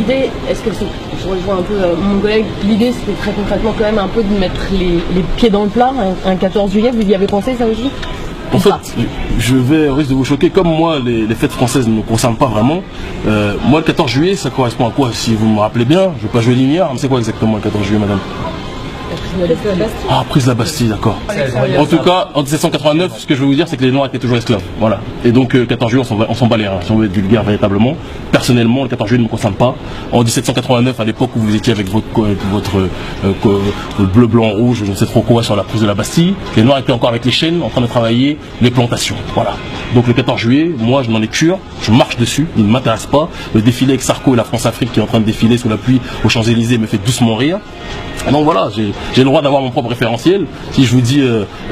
L'idée, est-ce que je rejoins un peu mon collègue, l'idée c'était très concrètement quand même un peu de mettre les pieds dans le plat, un 14 juillet, vous y avez pensé ça aussi? En fait, je vais au risque de vous choquer, comme moi les fêtes françaises ne me concernent pas vraiment, moi le 14 juillet ça correspond à quoi? Si vous me rappelez bien, je ne veux pas jouer linéaire, mais c'est quoi exactement le 14 juillet, madame? Ah, prise de la Bastille, d'accord. En tout cas, en 1789, ce que je veux vous dire, c'est que les Noirs étaient toujours esclaves. Voilà. Et donc, 14 juillet, on s'en bat les reins, si on veut être vulgaire véritablement. Personnellement, le 14 juillet ne me concerne pas. En 1789, à l'époque où vous étiez avec votre bleu, blanc, rouge, je ne sais trop quoi, sur la prise de la Bastille, les Noirs étaient encore avec les chaînes, en train de travailler les plantations. Voilà. Donc, le 14 juillet, moi, je m'en ai cure, je marche dessus, il ne m'intéresse pas. Le défilé avec Sarko et la France-Afrique qui est en train de défiler sous la pluie aux Champs-Élysées me fait doucement rire. Donc voilà, j'ai le droit d'avoir mon propre référentiel. Si je vous dis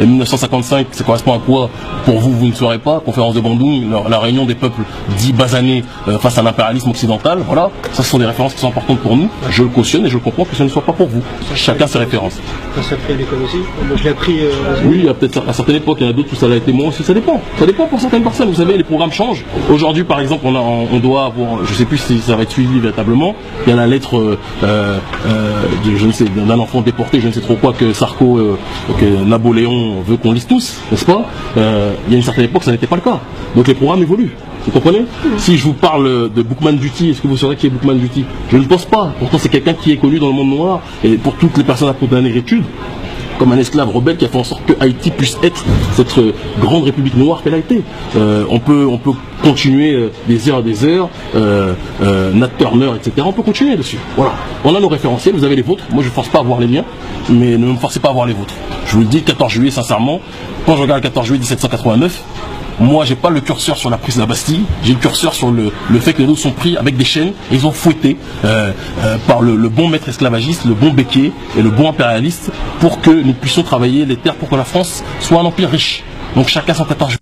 1955, ça correspond à quoi? Pour vous, vous ne saurez pas. Conférence de Bandung, la réunion des peuples dits basanés face à l'impérialisme occidental. Voilà, ça ce sont des références qui sont importantes pour nous. Je le cautionne et je comprends que ce ne soit pas pour vous. Chacun ses références. Ça fait à l'école aussi. Moi je l'ai appris. Oui, il y a peut-être à certaines époques, il y en a d'autres où ça l'a été moins aussi. Ça dépend. Ça dépend pour certaines personnes. Vous savez, les programmes changent. Aujourd'hui, par exemple, on doit avoir, je ne sais plus si ça va être suivi véritablement. Il y a la lettre je ne sais, d'un enfant déporté, je ne sais trop quoi, que Sarko, que Napoléon veut qu'on lise tous, n'est-ce pas? Il y a une certaine époque, ça n'était pas le cas. Donc les programmes évoluent. Vous comprenez? Si je vous parle de Boukman Duty, est-ce que vous saurez qui est Boukman Duty? Je ne pense pas. Pourtant, c'est quelqu'un qui est connu dans le monde noir et pour toutes les personnes à cause de la négritude, comme un esclave rebelle qui a fait en sorte que Haïti puisse être cette grande république noire qu'elle a été. On peut continuer des heures et des heures, Nat Turner, etc. On peut continuer dessus. Voilà. On a nos référentiels, vous avez les vôtres. Moi, je ne force pas à voir les miens, mais ne me forcez pas à voir les vôtres. Je vous le dis, 14 juillet, sincèrement, quand je regarde le 14 juillet 1789, moi, j'ai pas le curseur sur la prise de la Bastille, j'ai le curseur sur le fait que les autres sont pris avec des chaînes et ils ont fouetté par le bon maître esclavagiste, le bon béquier et le bon impérialiste pour que nous puissions travailler les terres pour que la France soit un empire riche. Donc chacun son 14 juillet.